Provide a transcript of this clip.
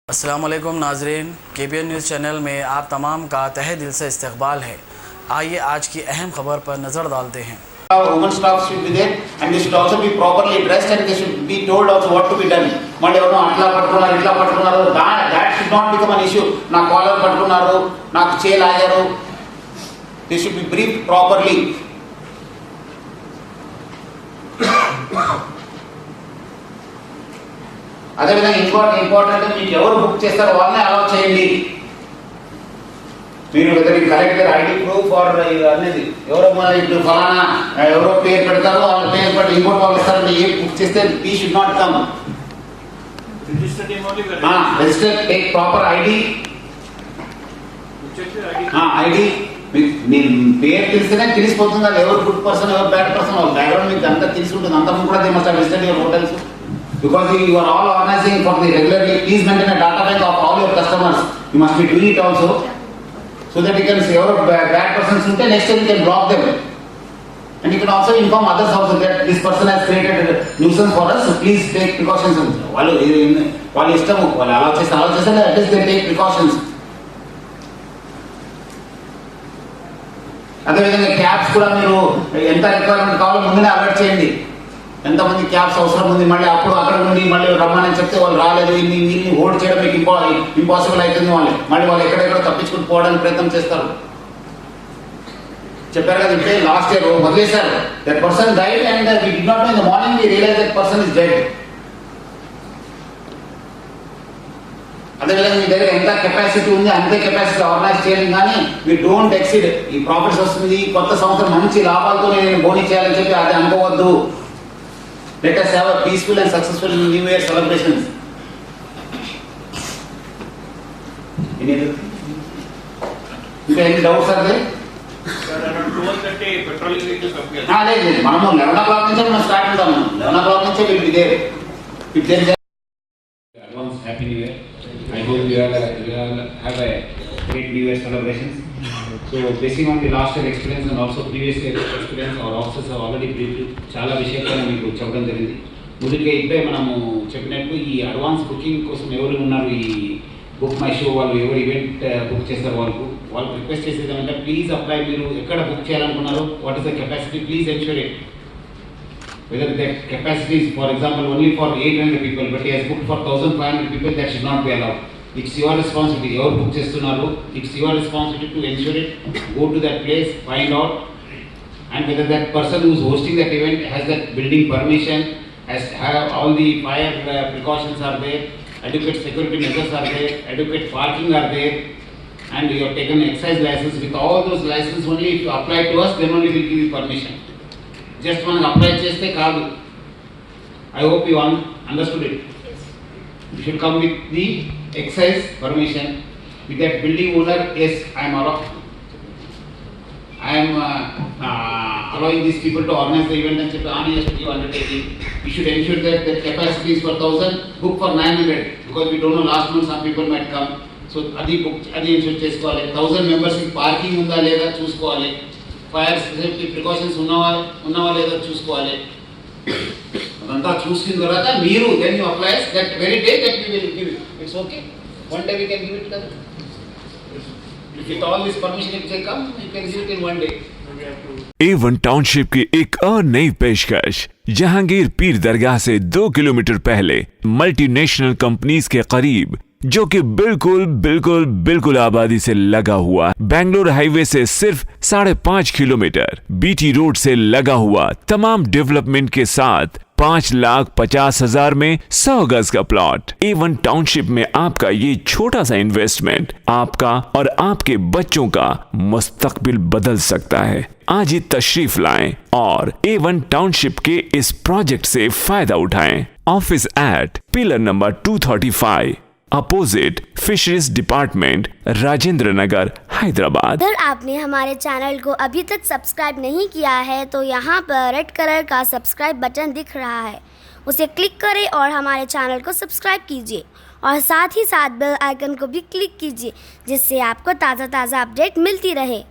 अस्सलामुअलैकुम नाजरीन, KPN news channel में आप तमाम का तहे दिल से इस्तकबाल है। आइए आज की अहम खबर पर नज़र डालते हैं। Women staff should be there and they should also be properly dressed and they should be told also what to be done. మళ్ళీ ఎవరో అట్లా పట్టుకున్నారు ఇట్లా పట్టుకున్నారు, that should not become an issue. నా కాలర్ పట్టుకున్నారు, నాకు చేయి ఆగారు. They should be briefed properly. అదేవిధంగా ఇంపార్టెంట్ మీకు ఎవరు బుక్ చేస్తారో వాళ్ళనే అలౌ చేయండి. మీరు కలెక్టర్ ఐడి ప్రూఫ్ ఆర్ అనేది ఎవరో ఇప్పుడు ఫలానా ఎవరో పేరు పెడతారో వాళ్ళ పేరు పెట్టి ఇంకోటి వాళ్ళు వస్తారంటే ఏ బుక్ చేస్తే P should not come. Register take proper ID. ID మీరు పేరు తెలిస్తేనే తెలిసిపోతుంది అది ఎవరు గుడ్ పర్సన్ ఎవరు బ్యాడ్ పర్సన్, వాళ్ళ బ్యాక్గ్రౌండ్ మీకు అంతా తెలిసి ఉంటుంది. అంతకు కూడా they must have visited your hotels. Because you are all organizing for the regularly, please maintain a data bank of all your customers. You must be doing it also, so that you can say your bad persons unte next time you can block them, and you can also inform others also that this person has created a nuisance for us. So please take precautions. వాళ్ళు ఇష్టం వాళ్ళు అలా చేస్తే at least they take precautions. అదేవిధంగా cabs కూడా మీరు ఎంత requirement కావాలో ముందునే అలర్ట్ చేయండి. ఎంతమంది క్యాబ్స్ అవసరం ఉంది, మళ్ళీ అప్పుడు అక్కడ నుండి మళ్ళీ రమ్మని చెప్తే వాళ్ళు రాలేదు, ఇన్ని హోల్డ్ చేయడం మీకు ఇంపాసిబుల్ అవుతుంది. మళ్ళీ వాళ్ళు ఎక్కడెక్కడ తప్పించుకుని పోవడానికి ప్రయత్నం చేస్తారు. చెప్పారు కదా ఇప్పుడే లాస్ట్ ఇయర్ వదిలేశారు. That person died and we did not know in the morning we realize that person is dead. అదేవిధంగా మీ దగ్గర ఎంత కెపాసిటీ ఉంది అంతే కెపాసిటీ ఆర్గనైజ్ చేయాలి, కానీ మీ డోంట్ ఎక్సీడ్. ఈ ప్రాఫిట్స్ వస్తుంది, కొత్త సంవత్సరం మంచి లాభాలతో నేను బోనీ చేయాలని చెప్పి అది అనుకోవద్దు. Let us have a peaceful and successful New Year celebrations. Any doubts are there? Sir, around 12:30 patrolling vehicles appear. లేదు మనము 11 o'clock నుంచే మనం స్టార్ట్ ఉంటాము. 11 o'clock నుంచే will be there. If there is advance happy new year. I hope you all have a great new year celebrations. So basing on the last year experience and also previous year experience, our officers have already briefed చాలా విషయాలను మీకు చెప్పడం జరిగింది. ముందుగా ఇప్పుడే మనము చెప్పినట్టు ఈ అడ్వాన్స్ బుకింగ్ కోసం ఎవరు ఉన్నారు, ఈ బుక్ మై షో వాళ్ళు ఎవరు ఈవెంట్ బుక్ చేస్తారు వాళ్ళు రిక్వెస్ట్ చేసేది ఏమంటే ప్లీజ్ అప్లై. మీరు ఎక్కడ బుక్ చేయాలనుకున్నారు, what is the capacity, please ensure it. Whether the capacity is, for example, only for 800 people, but he has booked for 1,500 people, that should not be allowed. It's your responsibility. Your book chestunaru, it's your responsibility to ensure it. Go to that place, find out, and whether that person who is hosting that event has that building permission, has have all the fire precautions are there, adequate security measures are there, adequate parking are there, and you have taken excise license. With all those licenses, only if you apply to us, then only we will give you permission. Just మనం apply చేస్తే కాదు. I hope you understood it. You should come with the excise permission. With that building owner, yes, I am allowing these people to organize the event and say, yes, you undertaking. You should ensure that the capacity is for 1,000, book for 900, because we don't know last month some people might come. So అది ensure చేసుకోవాలి. 1,000 members కి parking ఉందా లేదా చూసుకోవాలి. Fire safety precautions ఉన్నావా లేదా చూసుకోవాలి. అదంతా చూసిన తర్వాత మీరు then you apply that very day that we will give it. It's okay, one day we can give it కదా. If with all this permission if they come you can give it in one day. A1 township की एक और नई पेशकश जहांगीर पीर दरगाह से 2 kilometre पहले multinational companies के करीब, जो कि बिल्कुल आबादी से लगा हुआ, बेंगलोर हाईवे से सिर्फ 5.5 किलोमीटर, BT रोड से लगा हुआ, तमाम डेवलपमेंट के साथ 5,50,000 में 100 गज का प्लॉट। A1 टाउनशिप में आपका ये छोटा सा इन्वेस्टमेंट आपका और आपके बच्चों का मुस्तकबिल बदल सकता है। आज ही तशरीफ लाएं और A1 टाउनशिप के इस प्रोजेक्ट से फायदा उठाएं। Office at pillar number 235, opposite fisheries department, Rajendra Nagar, Hyderabad. अगर आपने हमारे चैनल को अभी तक सब्सक्राइब नहीं किया है तो यहाँ पर रेड कलर का सब्सक्राइब बटन दिख रहा है, उसे क्लिक करें और हमारे चैनल को सब्सक्राइब कीजिए और साथ ही साथ बेल आइकन को भी क्लिक कीजिए, जिससे आपको ताज़ा अपडेट मिलती रहे।